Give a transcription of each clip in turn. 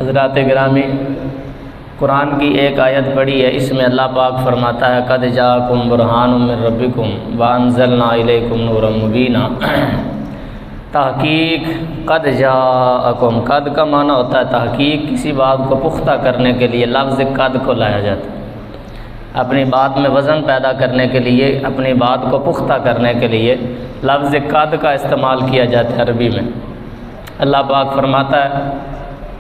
حضرات گرامی، قرآن کی ایک آیت پڑھی ہے، اس میں اللہ پاک فرماتا ہے قد جاءکم برہان من ربکم وانزلنا الیکم نورا مبینا۔ تحقیق قد جاءکم، قد کا معنی ہوتا ہے تحقیق، کسی بات کو پختہ کرنے کے لیے لفظ قد کو لایا جاتا ہے، اپنی بات میں وزن پیدا کرنے کے لیے، اپنی بات کو پختہ کرنے کے لیے لفظ قد کا استعمال کیا جاتا ہے عربی میں۔ اللہ پاک فرماتا ہے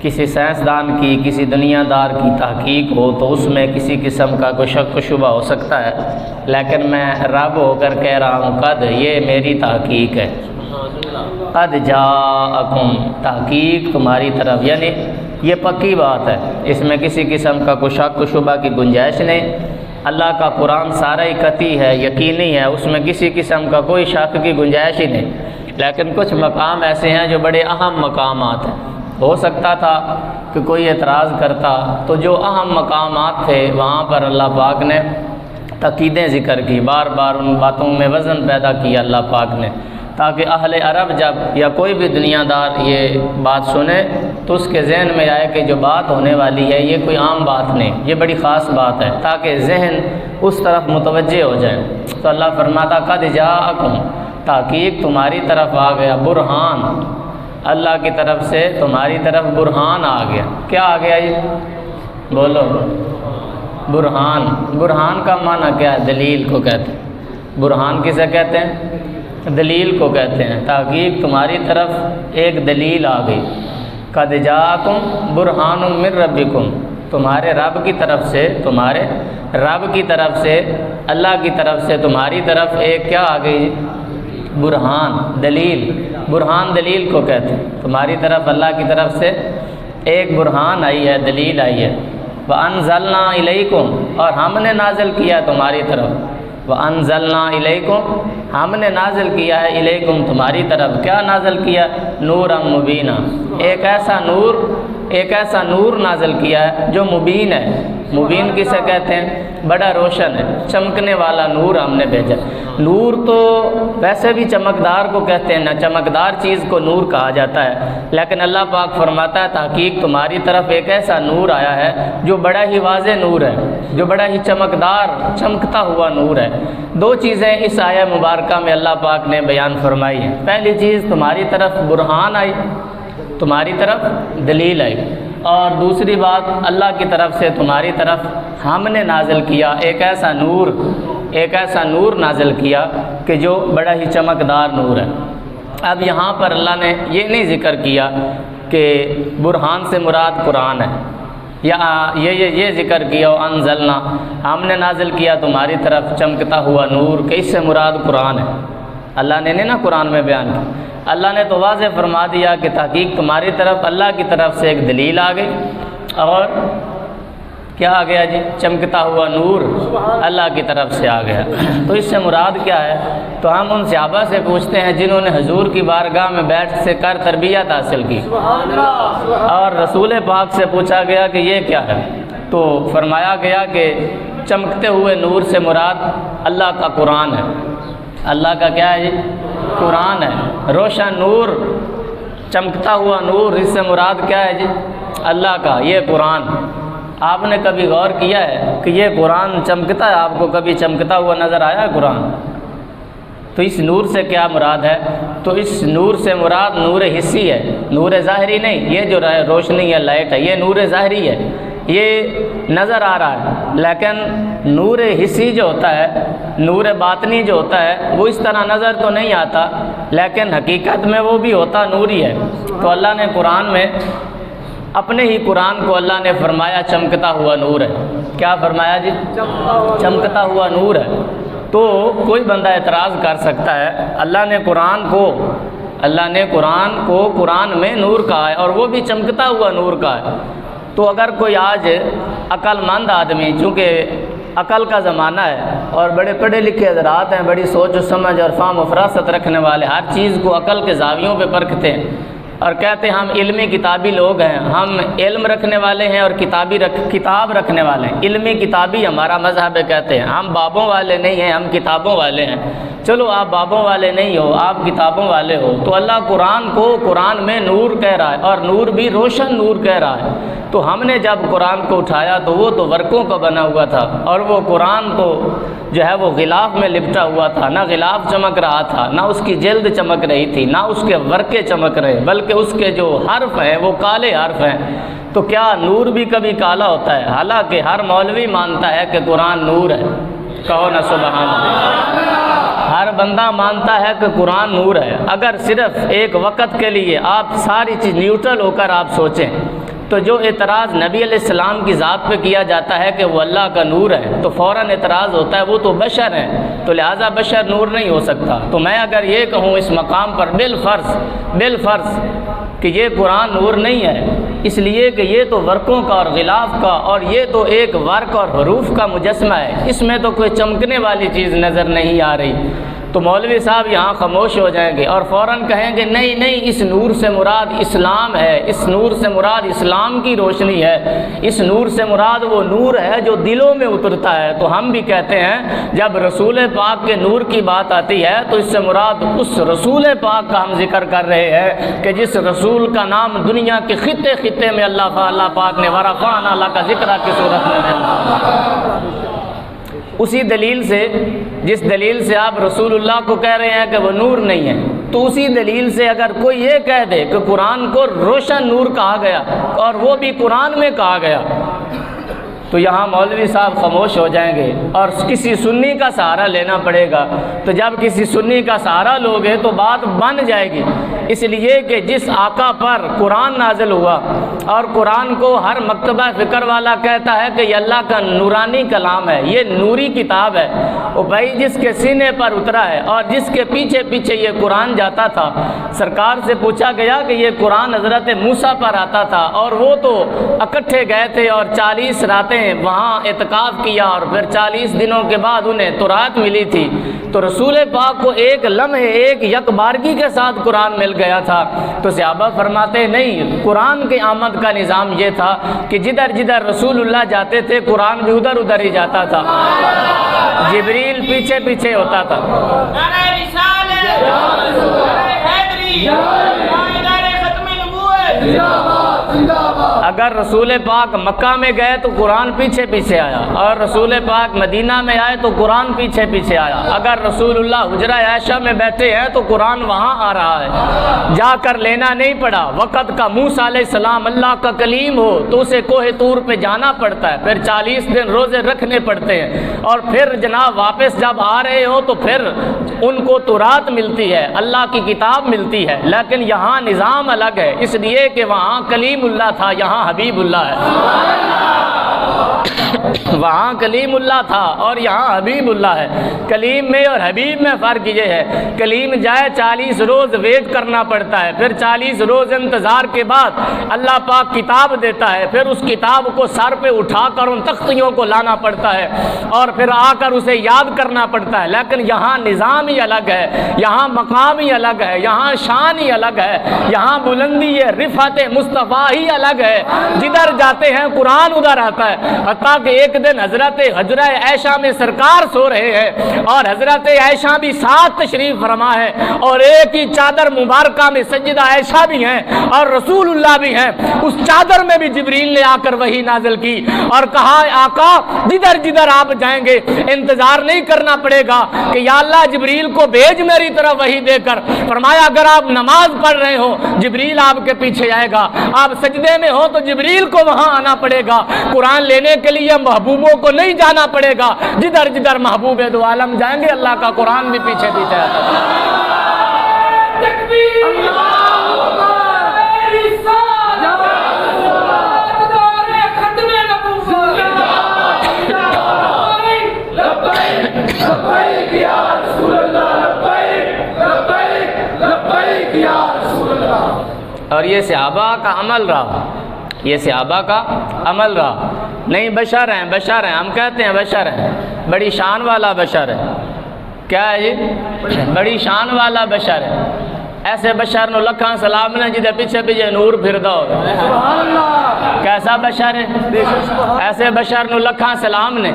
کسی سائنسدان کی، کسی دنیا دار کی تحقیق ہو تو اس میں کسی قسم کا کوئی شک و شبہ ہو سکتا ہے، لیکن میں رب ہو کر کہہ رہا ہوں قد، یہ میری تحقیق ہے۔ قد جاءکم، تحقیق تمہاری طرف، یعنی یہ پکی بات ہے، اس میں کسی قسم کا کوئی شک و شبہ کی گنجائش نہیں۔ اللہ کا قرآن سارا ہی قطعی ہے، یقینی ہے، اس میں کسی قسم کا کوئی شک کی گنجائش ہی نہیں، لیکن کچھ مقام ایسے ہیں جو بڑے اہم مقامات ہیں۔ ہو سکتا تھا کہ کوئی اعتراض کرتا، تو جو اہم مقامات تھے وہاں پر اللہ پاک نے تاکیدیں ذکر کی، بار بار ان باتوں میں وزن پیدا کیا اللہ پاک نے، تاکہ اہل عرب جب یا کوئی بھی دنیا دار یہ بات سنے تو اس کے ذہن میں آئے کہ جو بات ہونے والی ہے یہ کوئی عام بات نہیں، یہ بڑی خاص بات ہے، تاکہ ذہن اس طرف متوجہ ہو جائے۔ تو اللہ فرماتا قد جاءکم، تحقیق تمہاری طرف آ گیا، برہان، اللہ کی طرف سے تمہاری طرف برہان آ گیا۔ کیا آ گیا یہ؟ بولو، برہان۔ برہان کا معنی کیا ہے؟ دلیل کو کہتے ہیں۔ برہان کسے کہتے ہیں؟ دلیل کو کہتے ہیں۔ تحقیق تمہاری طرف ایک دلیل آ گئی۔ قد جاءکم برہان من ربکم، تمہارے رب کی طرف سے، تمہارے رب کی طرف سے، اللہ کی طرف سے تمہاری طرف ایک کیا آ گئی؟ برہان، دلیل۔ برہان دلیل کو کہتے ہیں۔ تمہاری طرف اللہ کی طرف سے ایک برہان آئی ہے، دلیل آئی ہے۔ وَأَنزَلْنَا إِلَيْكُمْ، اور ہم نے نازل کیا تمہاری طرف۔ وَأَنزَلْنَا إِلَيْكُمْ، ہم نے نازل کیا ہے، الیکم تمہاری طرف، کیا نازل کیا؟ نورا مبینہ، ایک ایسا نور نازل کیا ہے جو مبین ہے۔ مبین کسے کہتے ہیں؟ بڑا روشن ہے، چمکنے والا نور ہم نے بھیجا۔ نور تو ویسے بھی چمکدار کو کہتے ہیں، نہ چمکدار چیز کو نور کہا جاتا ہے، لیکن اللہ پاک فرماتا ہے تحقیق تمہاری طرف ایک ایسا نور آیا ہے جو بڑا ہی واضح نور ہے، جو بڑا ہی چمکدار، چمکتا ہوا نور ہے۔ دو چیزیں اس آیہ مبارکہ میں اللہ پاک نے بیان فرمائی ہیں۔ پہلی چیز تمہاری طرف برہان آئی، تمہاری طرف دلیل آئی، اور دوسری بات اللہ کی طرف سے تمہاری طرف ہم نے نازل کیا ایک ایسا نور نازل کیا کہ جو بڑا ہی چمکدار نور ہے۔ اب یہاں پر اللہ نے یہ نہیں ذکر کیا کہ برہان سے مراد قرآن ہے، یا یہ ذکر کیا انزلنا، ہم نے نازل کیا تمہاری طرف چمکتا ہوا نور، کہ اس سے مراد قرآن ہے۔ اللہ نے نہیں نا قرآن میں بیان کیا، اللہ نے تو واضح فرما دیا کہ تحقیق تمہاری طرف اللہ کی طرف سے ایک دلیل آ گئی، اور کیا آ گیا جی؟ چمکتا ہوا نور اللہ کی طرف سے آ گیا۔ تو اس سے مراد کیا ہے؟ تو ہم ان صحابہ سے پوچھتے ہیں جنہوں نے حضور کی بارگاہ میں بیٹھ سے کر تربیت حاصل کی، اور رسول پاک سے پوچھا گیا کہ یہ کیا ہے، تو فرمایا گیا کہ چمکتے ہوئے نور سے مراد اللہ کا قرآن ہے۔ اللہ کا کیا ہے جی؟ قرآن ہے۔ روشن نور، چمکتا ہوا نور، اس سے مراد کیا ہے جی؟ اللہ کا یہ قرآن۔ آپ نے کبھی غور کیا ہے کہ یہ قرآن چمکتا ہے؟ آپ کو کبھی چمکتا ہوا نظر آیا ہے قرآن؟ تو اس نور سے کیا مراد ہے؟ تو اس نور سے مراد نور حسی ہے، نور ظاہری نہیں۔ یہ جو روشنی ہے، لائٹ ہے، یہ نور ظاہری ہے، یہ نظر آ رہا ہے، لیکن نور حسی جو ہوتا ہے، نور باطنی جو ہوتا ہے، وہ اس طرح نظر تو نہیں آتا، لیکن حقیقت میں وہ بھی ہوتا نور ہی ہے۔ تو اللہ نے قرآن میں اپنے ہی قرآن کو اللہ نے فرمایا چمکتا ہوا نور ہے۔ کیا فرمایا جی؟ چمکتا ہوا نور ہے۔ تو کوئی بندہ اعتراض کر سکتا ہے، اللہ نے قرآن کو قرآن میں نور کہا ہے، اور وہ بھی چمکتا ہوا نور کا ہے۔ تو اگر کوئی آج عقل مند آدمی، چونکہ عقل کا زمانہ ہے اور بڑے پڑھے لکھے حضرات ہیں، بڑی سوچ و سمجھ اور فہم و فراست رکھنے والے، ہر چیز کو عقل کے زاویوں پہ پرکھتے ہیں، اور کہتے ہیں ہم علمی کتابی لوگ ہیں، ہم علم رکھنے والے ہیں اور کتاب رکھنے والے ہیں، علمی کتابی ہمارا مذہب ہے، کہتے ہیں ہم بابوں والے نہیں ہیں، ہم کتابوں والے ہیں۔ چلو آپ بابوں والے نہیں ہو، آپ کتابوں والے ہو، تو اللہ قرآن کو قرآن میں نور کہہ رہا ہے، اور نور بھی روشن نور کہہ رہا ہے۔ تو ہم نے جب قرآن کو اٹھایا تو وہ تو ورقوں کا بنا ہوا تھا، اور وہ قرآن تو جو ہے وہ غلاف میں لپٹا ہوا تھا، نہ غلاف چمک رہا تھا، نہ اس کی جلد چمک رہی تھی، نہ اس کے ورقے چمک رہے، بلکہ اس کے جو حرف ہیں وہ کالے حرف ہیں۔ تو کیا نور بھی کبھی کالا ہوتا ہے؟ حالانکہ ہر مولوی مانتا ہے کہ قرآن نور ہے، کہو نا سبحان اللہ۔ ہر بندہ مانتا ہے کہ قرآن نور ہے۔ اگر صرف ایک وقت کے لیے آپ ساری چیز نیوٹرل ہو کر آپ سوچیں تو جو اعتراض نبی علیہ السلام کی ذات پہ کیا جاتا ہے کہ وہ اللہ کا نور ہے، تو فوراً اعتراض ہوتا ہے وہ تو بشر ہیں، تو لہٰذا بشر نور نہیں ہو سکتا۔ تو میں اگر یہ کہوں اس مقام پر بالفرض کہ یہ قرآن نور نہیں ہے، اس لیے کہ یہ تو ورقوں کا اور غلاف کا، اور یہ تو ایک ورق اور حروف کا مجسمہ ہے، اس میں تو کوئی چمکنے والی چیز نظر نہیں آ رہی، تو مولوی صاحب یہاں خاموش ہو جائیں گے اور فوراً کہیں گے نہیں اس نور سے مراد اسلام ہے، اس نور سے مراد اسلام کی روشنی ہے، اس نور سے مراد وہ نور ہے جو دلوں میں اترتا ہے۔ تو ہم بھی کہتے ہیں جب رسول پاک کے نور کی بات آتی ہے تو اس سے مراد اس رسول پاک کا ہم ذکر کر رہے ہیں کہ جس رسول کا نام دنیا کے خطے میں اللہ پاک نے ورفعنا لک ذکرہ کی صورت میں ہے۔ اسی دلیل سے، جس دلیل سے آپ رسول اللہ کو کہہ رہے ہیں کہ وہ نور نہیں ہے، تو اسی دلیل سے اگر کوئی یہ کہہ دے کہ قرآن کو روشن نور کہا گیا اور وہ بھی قرآن میں کہا گیا، تو یہاں مولوی صاحب خاموش ہو جائیں گے اور کسی سنی کا سہارا لینا پڑے گا۔ تو جب کسی سنی کا سہارا لوگے تو بات بن جائے گی، اس لیے کہ جس آقا پر قرآن نازل ہوا اور قرآن کو ہر مکتبہ فکر والا کہتا ہے کہ یہ اللہ کا نورانی کلام ہے، یہ نوری کتاب ہے، وہ بھائی جس کے سینے پر اترا ہے اور جس کے پیچھے پیچھے یہ قرآن جاتا تھا، سرکار سے پوچھا گیا کہ یہ قرآن حضرت موسیٰ پر آتا تھا اور وہ تو اکٹھے گئے تھے اور 40 راتیں وہاں اعتکاف کیا اور پھر 40 دنوں کے بعد انہیں تورات ملی تھی، تو رسول پاک کو ایک لمحے ایک یکبارگی کے ساتھ قرآن مل گیا تھا۔ تو صحابہ فرماتے نہیں، قرآن کے آمد کا نظام یہ تھا کہ جدھر جدھر رسول اللہ جاتے تھے قرآن بھی ادھر ادھر ہی جاتا تھا، جبریل پیچھے پیچھے ہوتا تھا۔ اگر رسول پاک مکہ میں گئے تو قرآن پیچھے پیچھے آیا، اور رسول پاک مدینہ میں آئے تو قرآن پیچھے پیچھے آیا۔ اگر رسول اللہ حجرہ عائشہ میں بیٹھے ہیں تو قرآن وہاں آ رہا ہے، جا کر لینا نہیں پڑا۔ وقت کا موسیٰ علیہ السلام اللہ کا کلیم ہو تو اسے کوہ طور پہ جانا پڑتا ہے، پھر 40 دن روزے رکھنے پڑتے ہیں، اور پھر جناب واپس جب آ رہے ہو تو پھر ان کو تورات ملتی ہے، اللہ کی کتاب ملتی ہے، لیکن یہاں نظام الگ ہے، اس لیے کہ وہاں کلیم اللہ تھا، یہاں حبیب اللہ ہے۔ وہاں کلیم اللہ تھا اور یہاں حبیب اللہ ہے۔ کلیم میں اور حبیب میں فرق یہ ہے، کلیم جائے 40 روز ویٹ کرنا پڑتا ہے، پھر 40 روز انتظار کے بعد اللہ پاک کتاب دیتا ہے، پھر اس کتاب کو سر پہ اٹھا کر ان تختیوں کو لانا پڑتا ہے اور پھر آ کر اسے یاد کرنا پڑتا ہے۔ لیکن یہاں نظام ہی الگ ہے، یہاں مقام ہی الگ ہے، یہاں شان ہی الگ ہے، یہاں بلندی رفعت مصطفیٰ ہی الگ ہے۔ جدھر جاتے ہیں قرآن ادھر آتا ہے۔ حتیٰ کہ ایک دن حضرت حجرہ عائشہ میں سرکار سو رہے ہیں اور حضرت عائشہ بھی ساتھ تشریف فرما ہے، اور ایک ہی چادر مبارکہ میں سیدہ عائشہ بھی ہیں اور رسول اللہ بھی ہیں۔ اس چادر میں بھی جبریل نے آ کر وحی نازل کی اور کہا آقا جدھر جدھر آپ جائیں گے انتظار نہیں کرنا پڑے گا کہ یا اللہ جبریل کو بھیج میری طرف وحی دے کر۔ فرمایا اگر آپ نماز پڑھ رہے ہو جبریل آپ کے پیچھے آئے گا، آپ سجدے میں ہو تو جبریل کو وہاں آنا پڑے گا۔ قرآن لینے کے لیے محبوبوں کو نہیں جانا پڑے گا، جدھر جدھر محبوب دو عالم جائیں گے اللہ کا قرآن بھی پیچھے پیچھے آتا ہے۔ اور یہ صحابہ کا عمل رہا، یہ صحابہ کا عمل رہا۔ نہیں بشر ہیں، بشر ہیں، ہم کہتے ہیں بشر ہیں، بڑی شان والا بشر ہے۔ کیا ہے یہ؟ بڑی شان والا بشر ہے۔ ایسے بشر نو لکھاں سلام نے جدے پیچھے پیچھے نور پھردا ہو. کیسا بشر ہے؟ ایسے بشر نو لکھاں سلام نے.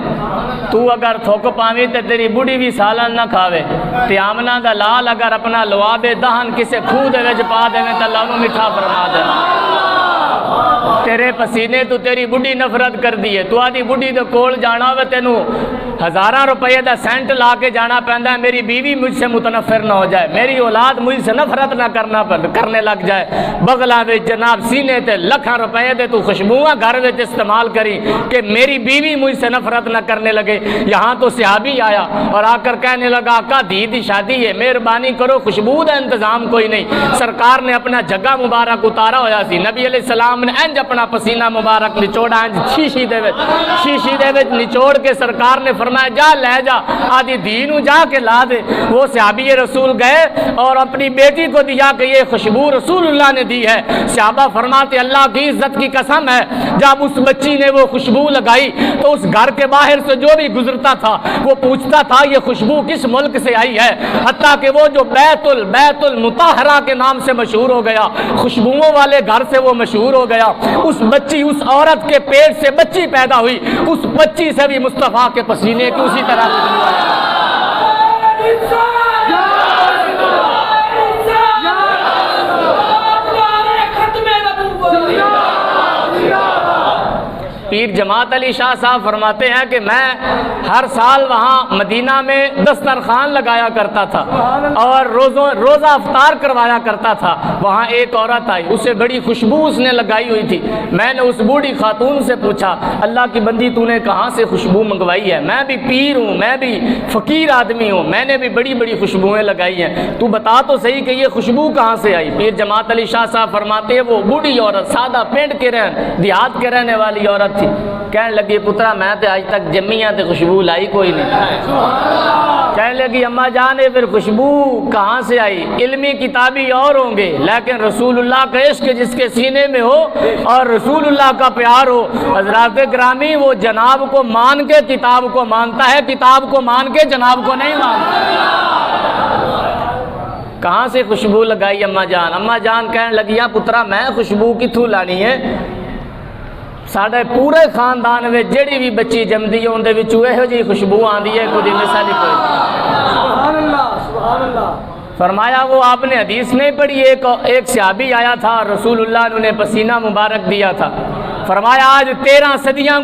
تو اگر تھوک پاویں تے تیری بڑھی بھی سالن نہ کھاوے تے آمنہ دا لال اگر اپنا لواب دہن کسے کھو دے وچ پا دے تے اللہ نو میٹھا فرما دے. تیرے پسینے تو تیری بڑھی نفرت کر دیے. تو آدھی بڑھی دے کول جانا ہوئے تینو 1000 روپے دا سینٹ لا کے جانا پہندا ہے میری بیوی مجھ سے متنفر نہ ہو جائے, میری اولاد مجھ سے نفرت نہ کرنے لگ جائے. بغلاں وچ جناب سینے تے لکھاں روپے دے تو خوشبوواں گھر وچ استعمال کری کہ میری بیوی مجھ سے نفرت نہ کرنے لگے. یہاں تو صحابی آیا اور آ کر کہنے لگا آقا دی شادی ہے, مہربانی کرو خوشبو دا انتظام کوئی نہیں. سرکار نے اپنا جگہ مبارک اتارا ہویا سی. نبی علیہ السلام نے انج اپنا پسینہ مبارک نچوڑا انج شیشی دے وچ نچوڑ کے سرکار نے فرمایا جا لے جا آدھی دینو جا کے لا دے. وہ صحابی رسول گئے اور اپنی بیٹی کو دیا کہ یہ خوشبو رسول اللہ نے دی ہے. صحابہ فرماتے اللہ کی عزت کی قسم ہے جب اس بچی نے وہ خوشبو لگائی تو اس گھر کے باہر سے جو بھی گزرتا تھا وہ پوچھتا تھا یہ خوشبو کس ملک سے آئی ہے. حتیٰ کہ وہ جو بیت المطہرہ کے نام سے مشہور ہو گیا, خوشبوؤں والے گھر سے وہ مشہور ہو گیا. اس عورت کے پیٹ سے بچی پیدا ہوئی, اس بچی سے بھی مصطفیٰ کے پسینے کی اسی طرح پیر جماعت علی شاہ صاحب فرماتے ہیں کہ میں ہر سال وہاں مدینہ میں دسترخوان لگایا کرتا تھا اور روزہ افطار کروایا کرتا تھا. وہاں ایک عورت آئی, اسے بڑی خوشبو اس نے لگائی ہوئی تھی. میں نے اس بوڑھی خاتون سے پوچھا اللہ کی بندی تو نے کہاں سے خوشبو منگوائی ہے؟ میں بھی پیر ہوں, میں بھی فقیر آدمی ہوں, میں نے بھی بڑی بڑی خوشبوئیں لگائی ہیں, تو بتا تو صحیح کہ یہ خوشبو کہاں سے آئی. پیر جماعت علی شاہ صاحب فرماتے ہیں وہ بوڑھی عورت سادہ پنڈ کے دیہات کے رہنے والی عورت تھی. کہنے لگی پترا میں تے آج تک جمیاں تے خوشبو لائی کوئی نہیں. کہنے لگی اماں جان پھر خوشبو کہاں سے آئی؟ علمی کتابی اور ہوں گے لیکن رسول اللہ کا عشق جس کے سینے میں ہو اور رسول اللہ کا پیار ہو. حضرات گرامی وہ جناب کو مان کے کتاب کو مانتا ہے, کتاب کو مان کے جناب کو نہیں مانتا. کہاں سے خوشبو لگائی اماں جان؟ اماں جان کہنے لگی پترا میں خوشبو کتھوں لانی ہے؟ ساڈے پورے خاندان میں جڑی بھی بچی جمدی ہے اندے وچوں ایہو جی خوشبو آندی ہے کوئی مثال ہی کوئی. سبحان اللہ سبحان اللہ. فرمایا وہ آپ نے حدیث نہیں پڑھی, ایک صحابی آیا تھا رسول اللہ نے انہیں پسینہ مبارک دیا تھا. فرمایا آج 13 صدیاں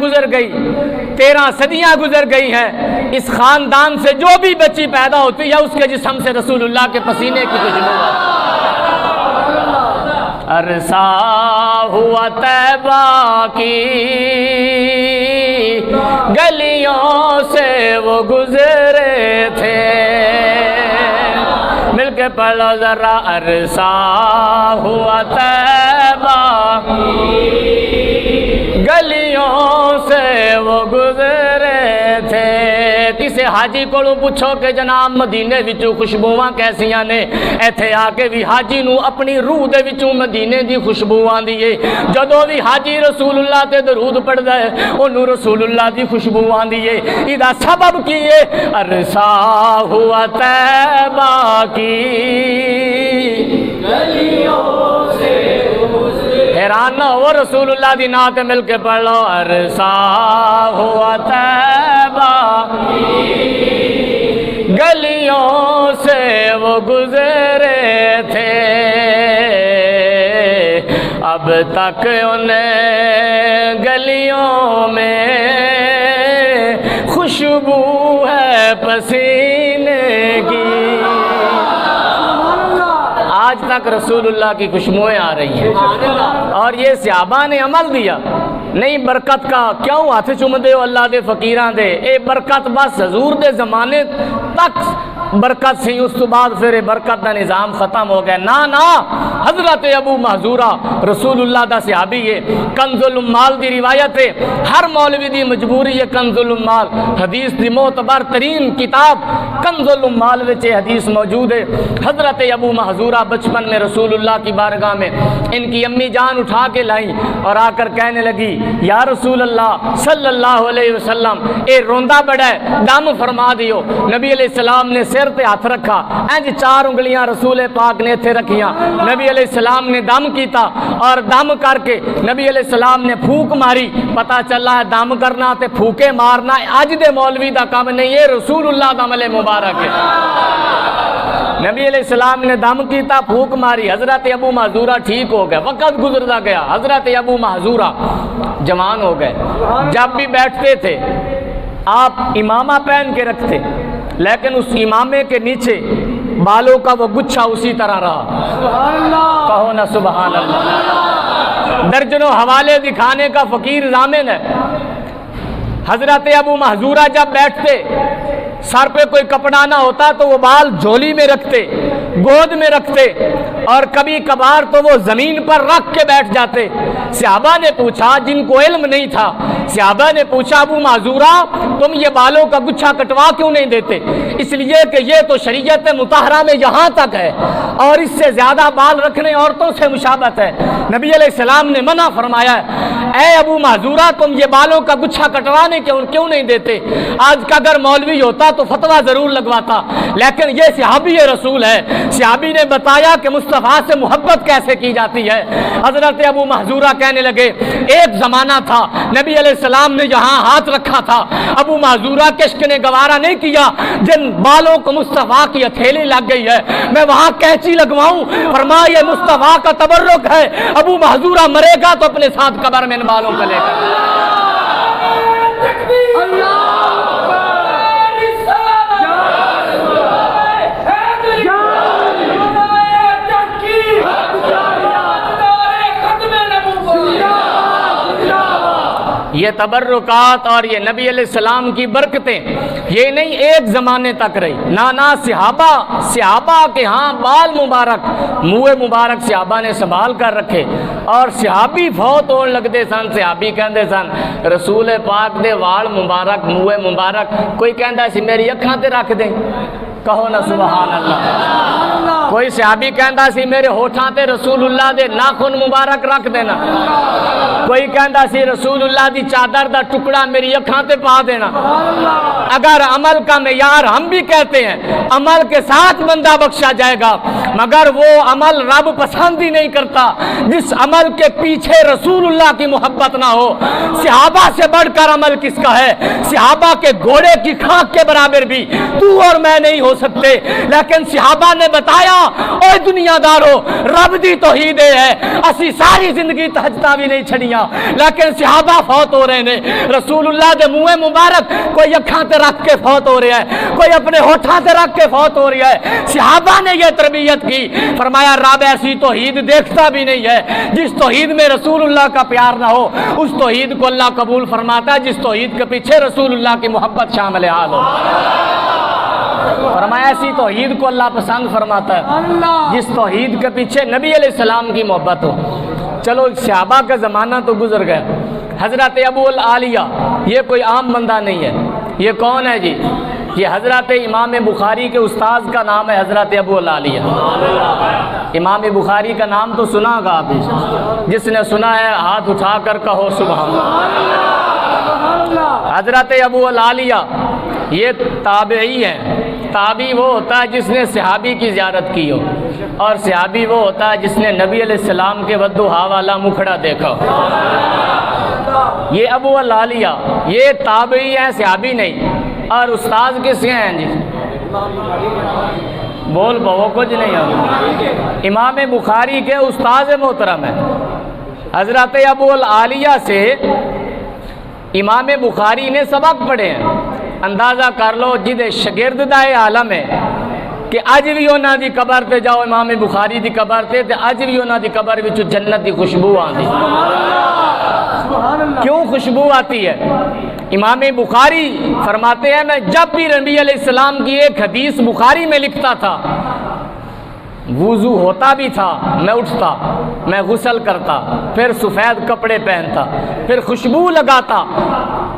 گزر گئی ہیں, اس خاندان سے جو بھی بچی پیدا ہوتی ہے اس کے جسم سے رسول اللہ کے پسینے کی خوشبو آتی. عرصہ ہوا طیبہ کی گلیوں سے وہ گزرے تھے, مل کے پڑھو ذرا عرصہ ہوا طیبہ گلیوں سے وہ گزرے تھے. کسے حاجی کو پوچھو کہ جناب مدینے وچوں خوشبوواں کیسیاں نے, ایتھے آ کے بھی حاجی نو اپنی روح دے وچوں مدینے دی خوشبو آندی ہے. جدوں بھی حاجی رسول اللہ تے درود پڑھدا ہے اونوں رسول اللہ دی خوشبو آندی ہے. ایدا سبب کی ہے عرصہ ہوا طیبہ کی گلیوں سے حیران نہ ہو رسول اللہ دی نعت مل کے پڑھ لو. عرصہ ہوا طیبہ گلیوں سے وہ گزرے تھے, اب تک انہیں گلیوں میں خوشبو ہے پسینے کی. آج تک رسول اللہ کی خوشبوئیں آ رہی ہیں اور یہ صحابہ نے عمل دیا. نہیں برکت کا کیوں ہاتھ چوم دے ہو اللہ دے فقیراں دے, اے برکت بس حضور دے زمانے تک برکت سی, اس تو بعد پھر برکت دا نظام ختم ہو گیا. نا حضرت ابو محذورہ رسول اللہ دا صحابی ہے, کنز الامال دی روایت ہے, ہر مولوی دی مجبوری ہے کنز الامال حدیث دی معتبر ترین کتاب کنز الامال وچ حدیث موجود ہے. حضرت ابو محذورہ بچپن میں رسول اللہ کی بارگاہ میں ان کی امی جان اٹھا کے لائیں اور آ کر کہنے لگی یا رسول اللہ صلی اللہ علیہ وسلم اے روندہ بڑا ہے دم فرما دیو. نبی علیہ السلام نے سر تے ہاتھ رکھا، انج 4 انگلیاں رسول پاک نے اتھے رکھیاں، نبی علیہ السلام نے دم کیتا اور دم کر کے نبی علیہ السلام نے پھونک ماری۔ پتہ چلا ہے دم کرنا تے پھوکے مارنا اج دے مولوی دا کام نہیں ہے، رسول اللہ دا عمل مبارک ہے۔ نبی علیہ السلام نے دم کیتا، پھونک ماری، حضرت ابو محذورہ ٹھیک ہو گئے، وقت گزرتا گیا، حضرت ابو محذورہ جوان ہو گئے۔ جب بھی بیٹھتے تھے آپ امامہ پہن کے رکھتے، لیکن اس امامے کے نیچے بالوں کا وہ گچھا اسی طرح رہا۔ کہو نا سبحان اللہ۔ درجنوں حوالے دکھانے کا فقیر ضامن ہے۔ حضرت ابو محذورہ جب بیٹھتے، سر پہ کوئی کپڑا نہ ہوتا تو وہ بال جھولی میں رکھتے، گود میں رکھتے، اور کبھی کبھار تو وہ زمین پر رکھ کے بیٹھ جاتے۔ صحابہ نے پوچھا، جن کو علم نہیں تھا، صحابہ نے پوچھا ابو محذورہ تم یہ بالوں کا گچھا کٹوا کیوں نہیں دیتے؟ اس لیے کہ یہ تو شریعت مطہرہ میں یہاں تک ہے اور اس سے زیادہ بال رکھنے عورتوں سے مشابہت ہے۔ نبی علیہ السلام نے منع فرمایا ہے، اے ابو محذورہ تم یہ بالوں کا گچھا کٹوانے کیوں نہیں دیتے؟ آج کا اگر مولوی ہوتا تو فتویٰ ضرور لگواتا، لیکن یہ صحابی رسول ہے، صحابی نے بتایا کہ مصطفیٰ سے محبت کیسے کی جاتی ہے۔ حضرت ابو محذورہ کہنے لگے ایک زمانہ تھا نبی علیہ السلام نے یہاں ہاتھ رکھا تھا، ابو محذورہ کشک نے گوارا نہیں کیا، جن بالوں کو مصطفیٰ کی ہتھیلی لگ گئی ہے میں وہاں کینچی لگواؤں، فرمایا یہ مصطفیٰ کا تبرک ہے، ابو محذورہ مرے گا تو اپنے ساتھ قبر میں ان بالوں کو لے کر۔ یہ تبرکات اور یہ نبی علیہ السلام کی برکتیں یہ نہیں ایک زمانے تک رہی، نہ صحابہ کے ہاں بال مبارک منہ مبارک صحابہ نے سنبھال کر رکھے، اور صحابی فوت ہون لگتے سن، صحابی کہندے سن رسول پاک دے وال مبارک منہ مبارک کوئی کہندا سی میری اکھاں تے رکھ دیں، کہو نا سبحان اللہ۔ کوئی صحابی کہندا سی میرے ہوٹھاں تے رسول اللہ دے ناخن مبارک رکھ دینا، کوئی کہندا سی رسول اللہ دی چادر دا ٹکڑا میری اکھاں تے پا دینا۔ اگر عمل کا معیار ہم بھی کہتے ہیں عمل کے ساتھ بندہ بخشا جائے گا، مگر وہ عمل رب پسند ہی نہیں کرتا جس عمل کے پیچھے رسول اللہ کی محبت نہ ہو۔ صحابہ سے بڑھ کر عمل کس کا ہے؟ صحابہ کے گھوڑے کی خاک کے برابر بھی تو اور میں نہیں ہو سکتے، لیکن صحابہ نے بتایا اے دنیا دارو رب دی توحید ہے، اسی ساری زندگی تہجداں بھی نہیں چھڑیاں، لیکن صحابہ فوت ہو رہے ہیں، رسول اللہ دے منہ مبارک کوئی اکھاں تے رکھ کے فوت ہو رہا ہے، کوئی اپنے ہوٹھاں تے رکھ کے فوت ہو رہا ہے۔ صحابہ نے یہ تربیت کی، فرمایا رب ایسی توحید دیکھتا بھی نہیں ہے جس توحید میں رسول اللہ کا پیار نہ ہو، اس توحید کو اللہ قبول فرماتا ہے جس توحید کے پیچھے رسول اللہ کی محبت شامل حال ہو۔ فرمایا ایسی توحید کو اللہ پسند فرماتا ہے جس توحید کے پیچھے نبی علیہ السلام کی محبت ہو۔ چلو صحابہ کا زمانہ تو گزر گیا۔ حضرت ابو العالیہ یہ کوئی عام بندہ نہیں ہے، یہ کون ہے جی؟ یہ حضرت امام بخاری کے استاذ کا نام ہے حضرت ابو العالیہ۔ امام بخاری کا نام تو سنا ہوگا آپ، جس نے سنا ہے ہاتھ اٹھا کر کہو سبحان اللہ۔ حضرت ابو العالیہ یہ تابعی ہیں۔ تابعی وہ ہوتا ہے جس نے صحابی کی زیارت کی ہو، اور صحابی وہ ہوتا ہے جس نے نبی علیہ السلام کے ودھوہا والا مکھڑا دیکھا ہو۔ یہ ابو العالیہ یہ تابعی ہیں، صحابی نہیں۔ اور استاذ کس کے ہیں جی؟ بول بہو کچھ نہیں ہے، امام بخاری کے استاذ محترم ہیں۔ حضرت ابو العالیہ سے امام بخاری نے سبق پڑھے ہیں۔ اندازہ کر لو جدے شگرد دا عالم ہے کہ اج بھی انہاں دی قبر تے جاؤ، امام بخاری دی قبر تے اج بھی انہاں دی قبر وچ جنت دی خوشبو آندی۔ کیوں خوشبو آتی ہے؟ امام بخاری فرماتے ہیں میں جب بھی نبی علیہ السلام کی ایک حدیث بخاری میں لکھتا تھا، وضو ہوتا بھی تھا، میں اٹھتا، میں غسل کرتا، پھر سفید کپڑے پہنتا، پھر خوشبو لگاتا،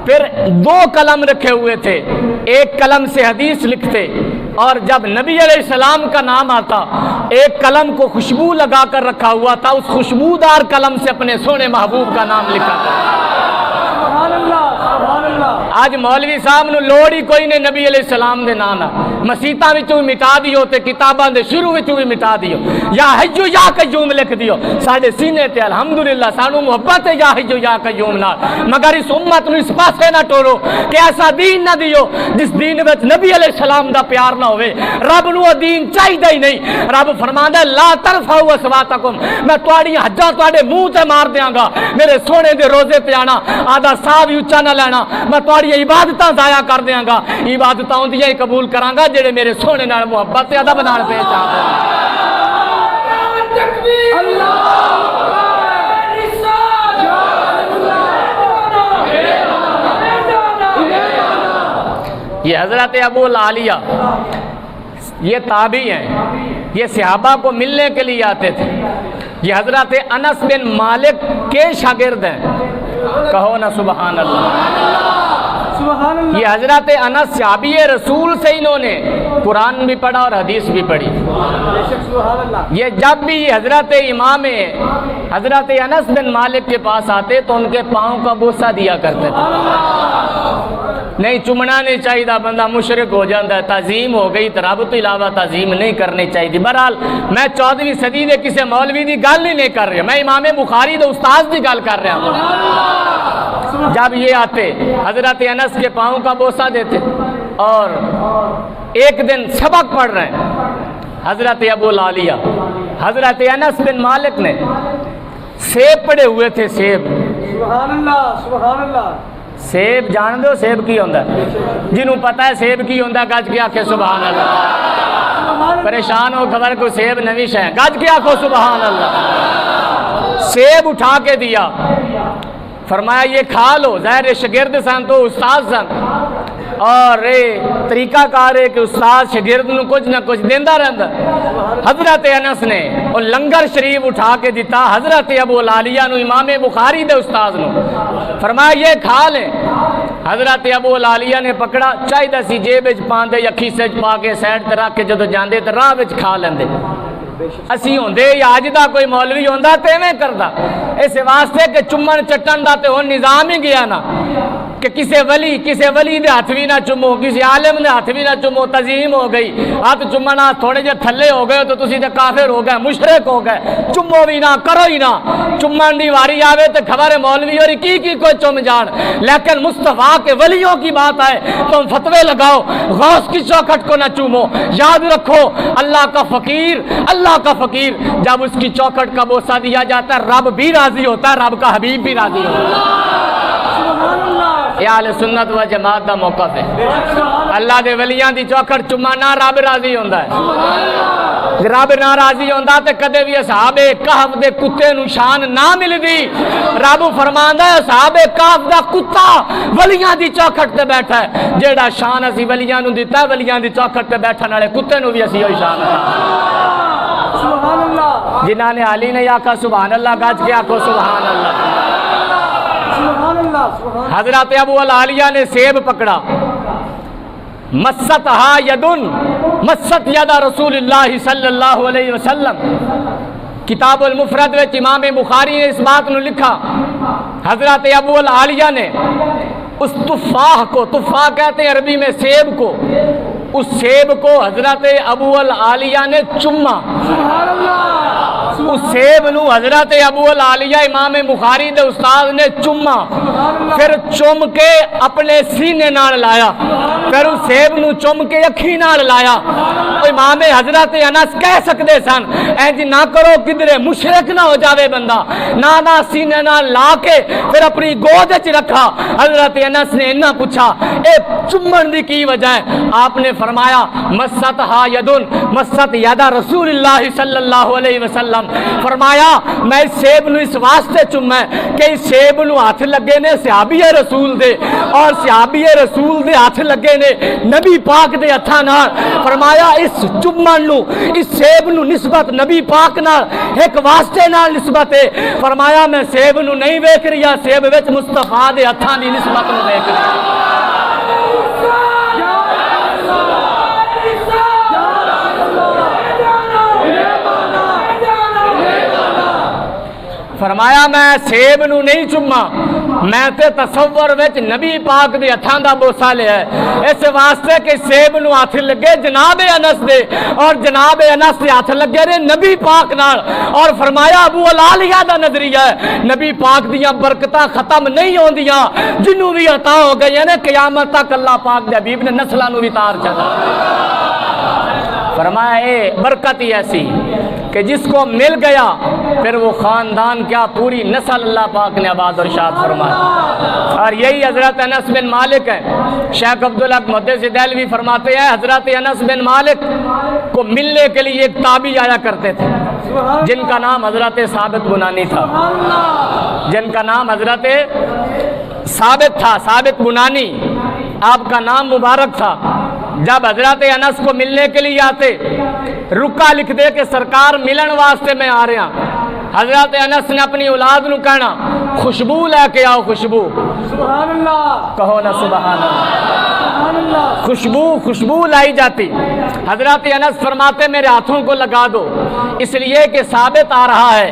پھر 2 قلم رکھے ہوئے تھے، ایک قلم سے حدیث لکھتے، اور جب نبی علیہ السلام کا نام آتا ایک قلم کو خوشبو لگا کر رکھا ہوا تھا، اس خوشبودار قلم سے اپنے سونے محبوب کا نام لکھا تھا۔ سبحان اللہ، سبحان اللہ۔ اج مولوی صاحب نو لوڑ ہی کوئی نہیں نبی علیہ السلام دے نام مسیتاں وچوں بھی مٹا دیو تے کتاباں دے شروع وچوں بھی مٹا دیو یا حیو یا قیوم لکھ دیو ساڈے سینے تے الحمدللہ سانو محبت ہے یا حیو یا قیوم نال مگر اس امت نو اس پاسے نہ ٹورو کہ ایسا دین نہ دیو جس دین وچ نبی علیہ السلام دا پیار نہ ہوئے رب نو دین چاہیدا ہی نہیں رب فرماندا ہے لا ترفعوا اصواتکم میں تواڈی حجاں تواڈے منہ تے مار دیاں گا میرے سونے دے روزے تے آنا آدھا سا بھی اچا نہ لینا میں تواڈی عبادتاں ضائع کر دیاں گا عبادتاں ہوندیاں ہی قبول کراں گا جڑے میرے سونے نال محبت تے ادب نال پیش آندے یہ حضرت ابو العالیہ یہ تابعی ہیں یہ صحابہ کو ملنے کے لیے آتے تھے یہ حضرت انس بن مالک کے شاگرد ہیں کہو نا سبحان اللہ یہ حضرت انس صحابی رسول سے انہوں نے قرآن بھی پڑھا اور حدیث بھی پڑھی یہ جب بھی حضرت امام حضرت انس بن مالک کے پاس آتے تو ان کے پاؤں کا بوسہ دیا کرتے تھے نہیں چمنا نہیں چاہیے بندہ مشرک ہو جاتا ہے تعظیم ہو گئی تو رب تو علاوہ تعظیم نہیں کرنی چاہیے بہرحال میں 14ویں صدی دے کسی مولوی دی گل ہی نہیں کر رہا میں امام بخاری دے استاد دی گل کر رہا ہوں جب یہ آتے حضرت انس کے پاؤں کا بوسہ دیتے اور ایک دن سبق پڑھ رہے ہیں حضرت ابو العالیہ حضرت انس بن مالک نے سیب پڑے ہوئے تھے سیب سبحان اللہ سبحان اللہ سیب جان دو سیب کی ہوندہ جنہوں پتہ ہے سیب کی ہوندہ گج کے آکھے سبحان اللہ پریشان ہو خبر کو سیب نویش ہے گج کے آکھو سبحان اللہ سیب اٹھا کے دیا فرمایا یہ کھا لو ظاہر شگرد سن تو استاد سن اور طریقہ کار ہے کہ استاد شگرد نو کچھ نہ کچھ دیندہ رہندا حضرت انس نے اور لنگر شریف اٹھا کے دیتا حضرت ابو العالیہ نو امام بخاری دے استاد نو فرمایا یہ کھا لیں حضرت ابو العالیہ نے پکڑا چاہیے سی جیب وچ پاندے یا کھیسے وچ پا کے سائڈ تے رکھ کے جدوں جاندے تے راہ وچ کھا لیندے اسی ہوندے یا اج دا کوئی مولوی ہوندا تے ایویں کردا اس واسطے کہ چمن چٹن دا تے ہن نظام ہی گیا نا کہ کسی ولی دے ہاتھ بھی نہ چمو کسی عالم دے ہاتھ بھی نہ چمو تعظیم ہو گئی ہاتھ چمنا تھوڑے جے تھلے ہو گئے تو تسی تے کافر ہو گئے مشرک ہو گئے چمو بھی نہ کرو ہی نہ چمن دی واری آوے تے خبر مولوی اور کی کوئی چم جان لیکن مصطفیٰ کے ولیوں کی بات آئے تم فتوے لگاؤ غوث کی چوکھٹ کو نہ چومو یاد رکھو اللہ کا فقیر جب اس کی چوکھٹ کا بوسہ دیا جاتا ہے رب بھی راضی ہوتا ہے رب کا حبیب بھی راضی ہوتا ہے یہ اہل سنت و جماعت دا موقف ہے اللہ دے ولیاں دی چوکھٹ چمانا رب راضی ہوندا ہے رب نہ راضی ہوندا تے کدے بھی اصحاب کہف دے کتے نو شان نہ ملدی رب فرماندا ہے اصحاب کہف دا کتا ولیاں دی چوکھٹ تے بیٹھا ہے جیڑا شان اسی ولیاں نو دتا ہے ولیاں دی چوکھٹ تے بیٹھن والے کتے نو بھی اسی ہوئی شان سبحان اللہ جنہاں نے علی نے آکھا سبحان اللہ گج کے آکھو سبحان اللہ سبحان اللہ سبحان حضرت ابو العالیہ نے سیب پکڑا مست ید رسول اللہ صلی اللہ علیہ وسلم کتاب المفرد وچ امام بخاری نے اس بات نو لکھا حضرت ابو العالیہ نے اس تفاح کو تفاح کہتے ہیں عربی میں سیب کو اس سیب کو حضرت ابو العالیہ نے چما سبحان اللہ اس سیب نو حضرت ابو العالیہ امام بخاری دے استاد نے چما پھر چم کے اپنے سینے نال لایا پھر اس سیب نو چم کے اکھی نال لایا امام حضرت انس کہہ سکتے سن اینج نہ کرو کدھرے مشرک نہ ہو جاوے بندہ نہ سینے نال لا کے پھر اپنی گود وچ رکھا حضرت انس نے انہاں پوچھا اے چمن دی کی وجہ ہے آپ نے فرمایا مست یدا رسول اللہ صلی اللہ علیہ وسلم فرمایا میں اس سیب نو اس واسطے چوما کہ اس سیب نو ہاتھ لگے نے صحابی رسول دے اور صحابی رسول دے ہاتھ لگے نے نبی پاک دے ہتھاں نال فرمایا اس چومن نو اس سیب نو نسبت نبی پاک نال ایک واسطے نال نسبت ہے فرمایا میں سیب نو نہیں ویکھ رہا سیب وچ مصطفیٰ دے ہتھاں دی نسبت نو ویکھ رہا فرمایا میں سیب نو نہیں چوما، میں تے تصور وچ نبی پاک دے ہتھاں دا بوسا لیا ہے، اس واسطے کہ سیب نو ہاتھ لگے جناب انس دے اور جناب انس دے ہاتھ لگے نے نبی پاک نال، اور فرمایا ابو العالیہ دا نظریہ ہے نبی پاک دیاں برکتاں ختم نہیں ہوندیاں، جنوں بھی عطا ہو گئی نے قیامت تک اللہ پاک دے حبیب نے نسلاں نو بھی تار چلا۔ فرمایا اے برکت ہی ایسی کہ جس کو مل گیا پھر وہ خاندان کیا پوری نسل اللہ پاک نے آباد اور شاد فرمایا۔ اور یہی حضرت انس بن مالک ہے، شیخ عبداللہ محدث دہلوی فرماتے ہیں حضرت انس بن مالک کو ملنے کے لیے ایک تابعی آیا کرتے تھے جن کا نام حضرت ثابت بنانی تھا، جن کا نام حضرت ثابت تھا، ثابت بنانی آپ کا نام مبارک تھا۔ جب حضرت انس کو ملنے کے لیے آتے رکا لکھ دے کہ سرکار ملن واسطے میں آ رہے ہیں، حضرت انس نے اپنی اولاد نو کہنا خوشبو لے کے آؤ، خوشبو، سبحان اللہ، کہو نا سبحان اللہ، خوشبو لائی جاتی۔ حضرت انس فرماتے میرے ہاتھوں کو لگا دو، اس لیے کہ ثابت آ رہا ہے،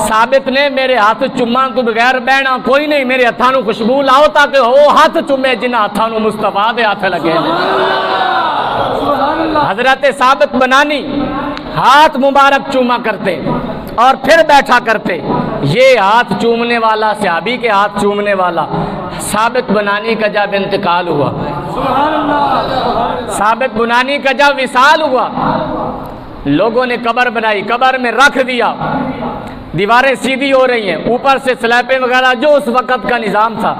ثابت نے میرے ہاتھ چومن تو بغیر بہنا کوئی نہیں، میرے ہاتھوں نو خوشبو لاؤ تاکہ وہ ہاتھ چومے جن ہاتھوں نو مصطفیٰ دے ہاتھ لگے۔ حضرت ثابت بنانی ہاتھ مبارک چوما کرتے اور پھر بیٹھا کرتے، یہ ہاتھ چومنے والا صحابی کے ہاتھ چومنے والا ثابت بنانی کا جب انتقال ہوا، ثابت بنانی کا جب وصال ہوا، لوگوں نے قبر بنائی، قبر میں رکھ دیا، دیواریں سیدھی ہو رہی ہیں، اوپر سے سلیپیں وغیرہ جو اس وقت کا نظام تھا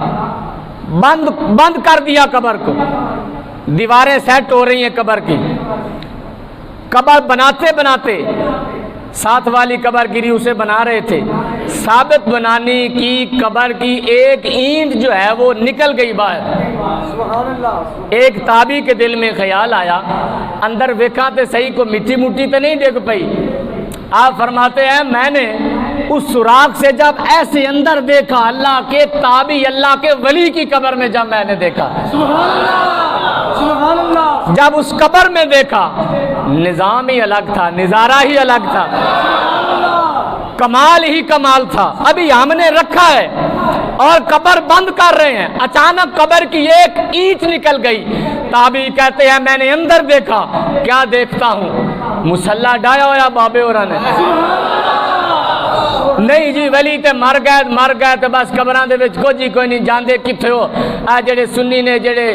بند کر دیا قبر کو، دیواریں سیٹ ہو رہی ہیں قبر کی، قبر بناتے بناتے ساتھ والی قبر گری اسے بنا رہے تھے، ثابت بنانی کی قبر کی ایک اینٹ جو ہے وہ نکل گئی باہر۔ ایک تابعی کے دل میں خیال آیا اندر ویکھا تے صحیح کو مٹی مٹی تے نہیں ڈگ پئی، آپ فرماتے ہیں میں نے اس سوراخ سے جب ایسے اندر دیکھا، اللہ کے تابعی اللہ کے ولی کی قبر میں جب میں نے دیکھا، جب اس قبر میں دیکھا نظام ہی الگ تھا، نظارہ ہی الگ تھا، کمال ہی کمال تھا۔ ابھی ہم نے رکھا ہے اور قبر بند کر رہے ہیں، اچانک قبر کی ایک اینٹ نکل گئی، تابعی کہتے ہیں میں نے اندر دیکھا، کیا دیکھتا ہوں مصلی ڈایا ہوا بابے اور نے، نہیں جی ولی تے مر گئے تے بس قبراں دے وچ کچھ ہی کوئی نہیں جاندے کتھے ہو، اے جڑے سنی نے جڑے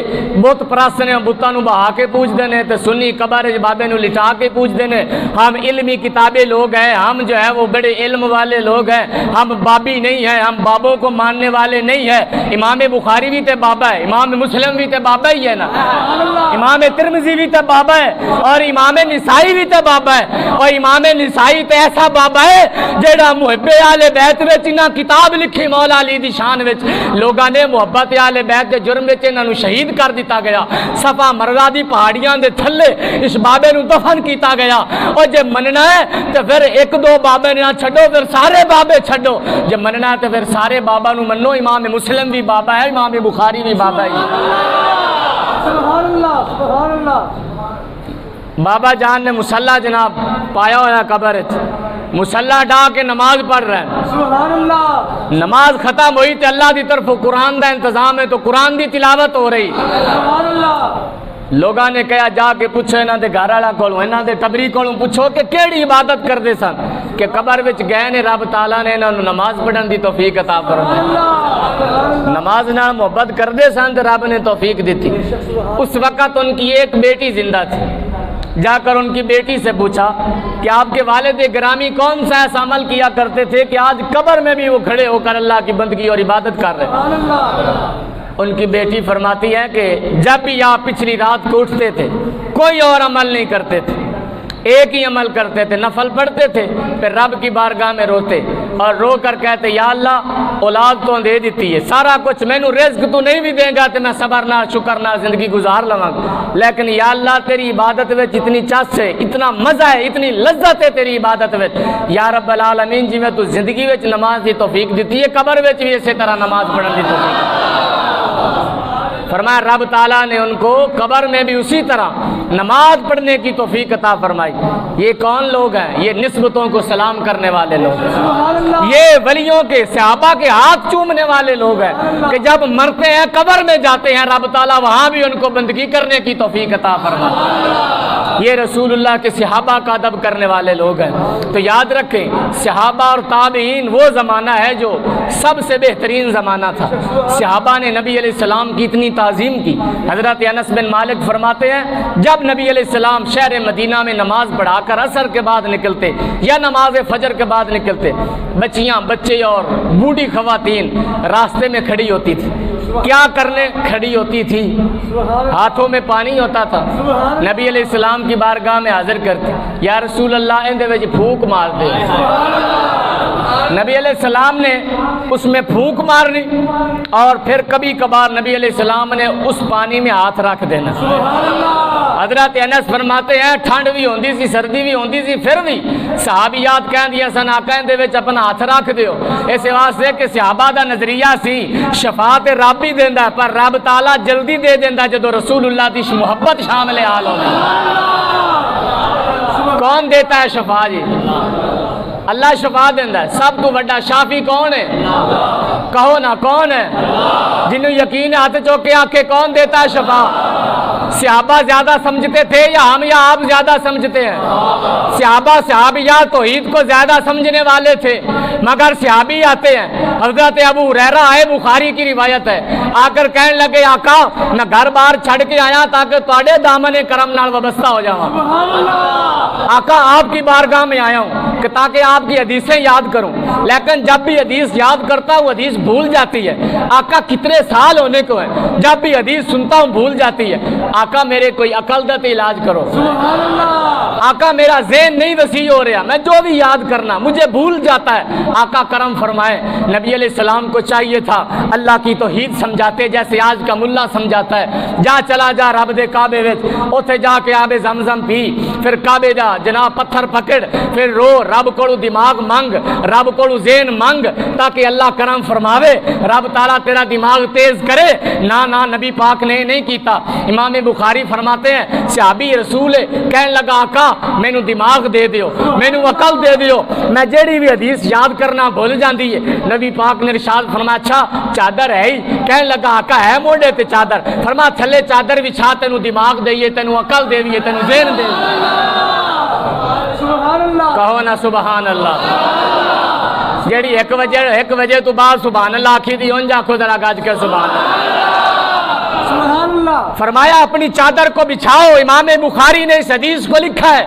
بت پرست نے بتاں نو بہا کے پوجدے نے تے سنی قبر وچ بابے نو لٹا کے پوجدے نے، ہم علمی کتابیں لوگ ہیں، ہم جو ہے وہ بڑے علم والے لوگ ہیں، ہم بابی نہیں ہیں، ہم بابوں کو ماننے والے نہیں ہیں۔ امام بخاری بھی تے بابا ہے، امام مسلم بھی تے بابا ہی ہے نا، امام ترمذی بھی تے بابا ہے، اور امام نسائی بھی تے بابا ہے، اور امام نسائی تے ایسا بابا ہے جڑا محب آل بیت وچ انہاں کتاب لکھی مولا علی دی شان وچ، لوگاں نے محبت آل بیت دے جرم وچ انہاں نو شہید کر دتا گیا، صفا مروا دی پہاڑیاں دے تھلے اس بابے نو دفن کیتا گیا، اور جے مننا ہے تے پھر ایک دو بابے نہ چھڈو، پھر سارے بابے چھڈو، جے مننا ہے تے پھر سارے بابا نو منو، امام مسلم بھی بابا ہے، امام بخاری بھی بابا ہے۔ سبحان اللہ، سبحان اللہ۔ بابا جان نے مصلی جناب پایا ہوا قبر وچ، مصلی ڈا کے نماز پڑھ رہا ہے، سبحان اللہ، نماز ختم ہوئی تے اللہ دی طرف قرآن دا انتظام ہے تو قرآن دی تلاوت ہو رہی، سبحان اللہ۔ لوگاں نے کہا جا کے پوچھو انہاں دے گھر والا کولوں، انہاں دے ٹبری کولوں پوچھو کہ کیڑی عبادت کردے سن، کہ قبر وچ گئے نے رب تعالیٰ نے انہاں نو نماز پڑھن دی توفیق عطا فرمائی، نماز نال محبت کردے سن تے رب نے توفیق دیتی۔ اس وقت ان کی ایک بیٹی زندہ تھی، جا کر ان کی بیٹی سے پوچھا کہ آپ کے والد گرامی کون سا ایسا عمل کیا کرتے تھے کہ آج قبر میں بھی وہ کھڑے ہو کر اللہ کی بندگی اور عبادت کر رہے ہیں؟ ان کی بیٹی فرماتی ہے کہ جب بھی آپ پچھلی رات کو اٹھتے تھے کوئی اور عمل نہیں کرتے تھے، ایک ہی عمل کرتے تھے، نفل پڑھتے تھے، پھر رب کی بارگاہ میں روتے اور رو کر کہتے یا اللہ اولاد تو دے دیتی ہے، سارا کچھ مینوں رزق تو نہیں بھی دے گا تو میں صبر نہ شکر نہ زندگی گزار لواں گا، لیکن یا اللہ تیری عبادت وچ اتنی چس ہے، اتنا مزہ ہے، اتنی لذت ہے تیری عبادت وچ، یا رب العالمین جی میں تو زندگی وچ نماز دی توفیق دیتی ہے، قبر وچ بھی اسی طرح نماز پڑھن دی توفیق۔ فرمایا رب تعالیٰ نے ان کو قبر میں بھی اسی طرح نماز پڑھنے کی توفیق عطا فرمائی۔ یہ کون لوگ ہیں؟ یہ نسبتوں کو سلام کرنے والے لوگ ہیں، سبحان اللہ، یہ ولیوں کے صحابہ کے ہاتھ چومنے والے لوگ ہیں کہ جب مرتے ہیں قبر میں جاتے ہیں رب تعالیٰ وہاں بھی ان کو بندگی کرنے کی توفیق عطا فرمائے۔ یہ رسول اللہ کے صحابہ کا ادب کرنے والے لوگ ہیں۔ تو یاد رکھیں صحابہ اور تابعین وہ زمانہ ہے جو سب سے بہترین زمانہ تھا۔ صحابہ نے نبی علیہ السلام کی اتنی تعظیم کی، حضرت انس بن مالک فرماتے ہیں جب نبی علیہ السلام شہر مدینہ میں نماز پڑھا کر عصر کے بعد نکلتے یا نماز فجر کے بعد نکلتے، بچیاں بچے اور بوڑھی خواتین راستے میں کھڑی ہوتی تھی۔ کیا کرنے کھڑی ہوتی تھی؟ ہاتھوں میں پانی ہوتا تھا، نبی علیہ السلام کی بارگاہ میں حاضر کرتے، یا رسول اللہ اندے وچ پھونک مار دے۔ نبی علیہ السلام نے اس میں پھونک مارنی اور پھر کبھی کبھار نبی علیہ السلام نے اس پانی میں ہاتھ رکھ دینا۔ حضرت انس فرماتے ہیں ٹھنڈ بھی ہوندی سی سردی بھی ہوندی سی پھر بھی صحابیات کہہ دیا سن آقا اندے وچ اپنا ہاتھ رکھ دیو، اس واسطے کہ صحابہ دا نظریہ سی شفاعت رب ہی دیندا پر رب تعالیٰ جلدی دے دیندا جدو رسول اللہ دی محبت شامل حال ہوگی۔ کون دیتا ہے شفاعت جی؟ اللہ شفا دیندا ہے۔ سب تو بڑا شافی کون ہے؟ کہو نا کون ہے؟ جنہوں یقین ہاتھ چوکے آنکھیں کون دیتا ہے شفا؟ صحابہ زیادہ سمجھتے تھے یا ہم یا آپ زیادہ سمجھتے ہیں؟ صحابہ صحابیات توحید کو زیادہ سمجھنے والے تھے، مگر صحابی آتے ہیں۔ حضرت ابو ہریرہ آئے، بخاری کی روایت ہے، آ کر کہنے لگے آقا میں گھر بار چھڑ کے آیا تاکہ تواڈے دامن کرم نال وابستہ ہو جاواں۔ آقا آپ کی بارگاہ میں آیا ہوں کہ تاکہ آپ کی حدیثیں یاد کروں، لیکن جب بھی حدیث یاد کرتا ہوں حدیث بھول جاتی ہے۔ آقا کتنے سال ہونے کو ہے، جب بھی حدیث سنتا ہوں بھول جاتی ہے۔ آقا میرے کوئی عقل دت علاج کرو۔ آقا میرا ذہن نہیں وسیع ہو رہا، میں جو بھی یاد کرنا مجھے بھول جاتا ہے۔ آقا کرم فرمائے، نبی علیہ السلام کو چاہیے تھا اللہ کی توحید سمجھاتے جیسے آج کا ملا سمجھاتا ہے۔ جا چلا جا رب دے کعبے وچ، اوتھے جا کے آب زمزم پی، پھر کعبے جا جناب پتھر پکڑ، پھر رو رب کو دماغ منگ، رب کو ذہن منگ تاکہ اللہ کرم فرماوے، رب تعالیٰ تیرا دماغ تیز کرے۔ نہ نبی پاک نے نہیں کیتا۔ امام بخاری فرماتے ہیں صحابی رسول کہنے لگا آقا مینوں دماغ دے دیو، مینوں عقل دے دیو، میں جیڑی بھی حدیث یاد کرنا بھول جاندی ہے۔ نبی پاک نے ارشاد فرمایا اچھا چادر ہے ہی؟ کہنے لگا آقا ہے موڑے تے چادر۔ فرمایا تھلے چادر بچھا، تینوں دماغ دئیے، تینوں عقل دے دیے، تینوں ذہن دے دیے۔ کہو نا سبحان اللہ۔ جیڑی ایک وجہ تو بعد سبحان اللہ آکھی دی اون جاکھو ذرا گاج کے سبحان اللہ۔ فرمایا اپنی چادر کو بچھاؤ۔ امام بخاری نے اس حدیث کو لکھا ہے،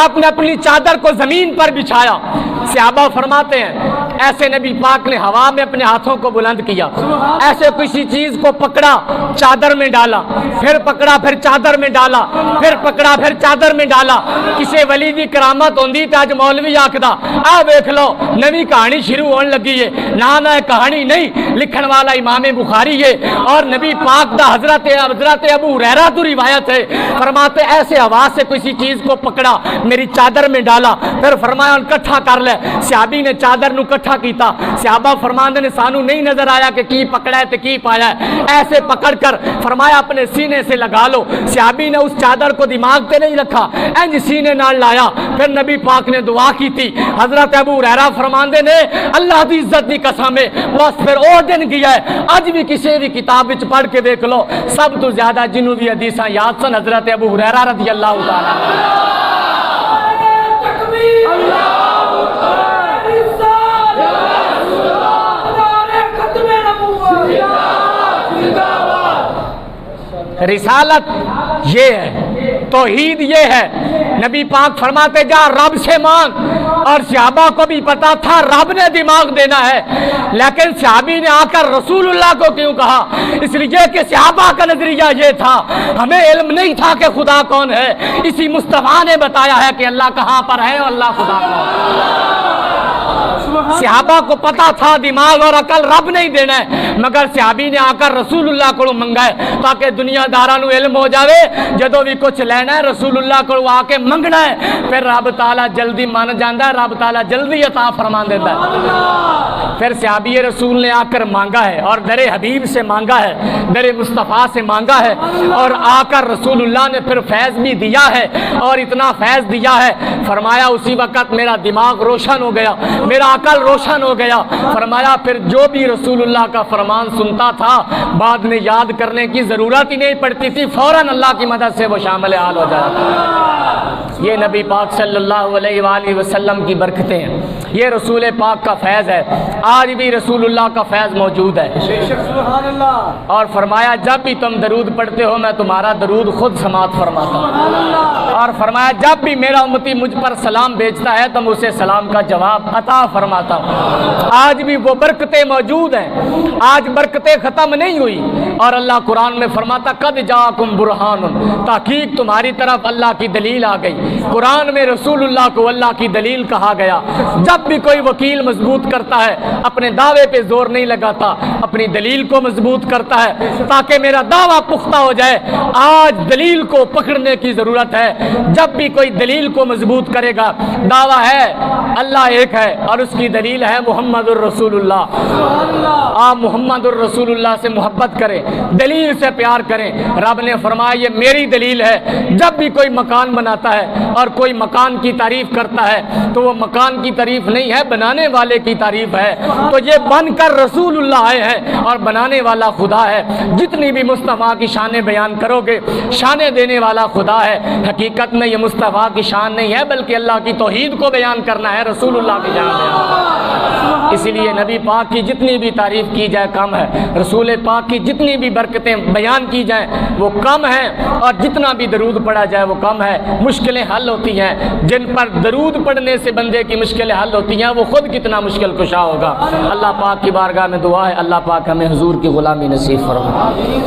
آپ نے اپنی چادر کو زمین پر بچھایا۔ صحابہ فرماتے ہیں ایسے نبی پاک نے ہوا میں اپنے ہاتھوں کو بلند کیا، ایسے کسی چیز کو پکڑا چادر میں ڈالا، پھر پکڑا پھر چادر میں ڈالا، پھر پکڑا پھر چادر میں ڈالا۔ کسی ولی دی کرامت ہوندی تے اج مولوی آکھدا آ ویکھ لو نوی کہانی شروع ہون لگی ہے۔ نہ کہانی نہیں، لکھن والا امام بخاری ہے اور نبی پاک دا حضرت ابو ہریرہ تو روایت ہے۔ فرماتے ایسے ہوا سے کسی چیز کو پکڑا، میری چادر میں ڈالا، پھر فرمایا اکٹھا کر لے۔ صحابی نے چادر نو اکٹھا کیتا۔ صحابہ فرماندے نے سانو نہیں نظر آیا کہ کی پکڑا ہے تے کی پایا ہے، ایسے پکڑ کر فرمایا اپنے سینے سے لگا لو۔ صحابی نے اس چادر کو دماغ تے نہیں رکھا، انج سینے نال لایا، پھر نبی پاک نے دعا کی تھی۔ حضرت ابو ہریرہ فرماندے نے اللہ دی عزت دی قسم ہے بس پھر او دن گیا ہے اج بھی کسی بھی کتاب وچ پڑھ کے دیکھ لو، سب تو زیادہ جنوں دی حدیثاں یاد سن حضرت ابو ہریرہ رضی اللہ تعالی عنہ۔ رسالت یہ ہے، توحید یہ ہے۔ نبی پاک فرماتے جا رب سے مانگ، اور صحابہ کو بھی پتا تھا رب نے دماغ دینا ہے، لیکن صحابی نے آ کر رسول اللہ کو کیوں کہا؟ اس لیے کہ صحابہ کا نظریہ یہ تھا، ہمیں علم نہیں تھا کہ خدا کون ہے، اسی مصطفیٰ نے بتایا ہے کہ اللہ کہاں پر ہے اور اللہ خدا کون ہے۔ صحابہ کو پتا تھا دماغ اور عقل رب نہیں دینا ہے، مگر صحابی نے آ کر رسول اللہ کو منگا ہے تاکہ دنیا داراں نو علم ہو جاوے جدو بھی کچھ لینا ہے رسول اللہ کو آ کے منگنا ہے، پھر رب تعالیٰ جلدی مان جاندا ہے، رب تعالیٰ جلدی عطا فرما دیتا ہے۔ پھر صحابی رسول نے آ کر مانگا ہے اور در حبیب سے مانگا ہے، در مصطفیٰ سے مانگا ہے، اور آ کر رسول اللہ نے پھر فیض بھی دیا ہے، اور اتنا فیض دیا ہے فرمایا اسی وقت میرا دماغ روشن ہو گیا، میرا عقل روشن ہو گیا۔ فرمایا پھر جو بھی رسول اللہ کا فرمان سنتا تھا بعد میں یاد کرنے کی ضرورت ہی نہیں پڑتی تھی، فوراً اللہ کی مدد سے وہ شامل حال ہو جاتا تھا۔ یہ نبی پاک صلی اللہ علیہ وآلہ وسلم کی برکتیں ہیں، یہ رسول پاک کا فیض ہے، آج بھی رسول اللہ کا فیض موجود ہے۔ سبحان اللہ، اور فرمایا جب بھی تم درود پڑھتے ہو میں تمہارا درود خود سماعت فرماتا ہوں، اور فرمایا جب بھی میرا امتی مجھ پر سلام بھیجتا ہے تو اسے سلام کا جواب عطا فرماتا ہوں۔ آج بھی وہ برکتیں موجود ہیں، آج برکتیں ختم نہیں ہوئی، اور اللہ قرآن میں فرماتا قد جاءکم برہان، تحقیق تمہاری طرف اللہ کی دلیل آ گئی۔ قرآن میں رسول اللہ کو اللہ کی دلیل کہا گیا۔ جب بھی کوئی وکیل مضبوط کرتا ہے اپنے دعوے پہ زور نہیں لگاتا، اپنی دلیل کو مضبوط کرتا ہے تاکہ میرا دعویٰ پختہ ہو جائے۔ آج دلیل کو پکڑنے کی ضرورت ہے، جب بھی کوئی دلیل کو مضبوط کرے گا، دعویٰ ہے اللہ ایک ہے اور اس کی دلیل ہے محمد الرسول اللہ۔ آپ محمد الرسول اللہ سے محبت کریں، دلیل سے پیار کریں۔ رب نے فرمایا یہ میری دلیل ہے، جب بھی کوئی مکان بناتا ہے اور کوئی مکان کی تعریف کرتا ہے تو وہ مکان کی تعریف نہیں ہے، بنانے والے کی تعریف ہے۔ تو یہ بن کر رسول اللہ آئے ہیں اور بنانے والا خدا ہے۔ جتنی بھی مصطفیٰ کی شانیں بیان کرو گے شانیں دینے والا خدا ہے۔ حقیقت میں یہ مصطفیٰ کی شان نہیں ہے بلکہ اللہ کی توحید کو بیان کرنا ہے، رسول اللہ کی شان ہے۔ اسی لیے نبی پاک کی جتنی بھی تعریف کی جائے کم ہے، رسول پاک کی جتنی بھی برکتیں بیان کی جائیں وہ کم ہیں، اور جتنا بھی درود پڑھا جائے وہ کم ہے۔ مشکلیں حل ہوتی ہیں، جن پر درود پڑھنے سے بندے کی مشکلیں حل ہوتی ہیں وہ خود کتنا مشکل کشا ہوگا۔ اللہ پاک کی بارگاہ میں دعا ہے اللہ پاک ہمیں حضور کی غلامی نصیب فرمائے۔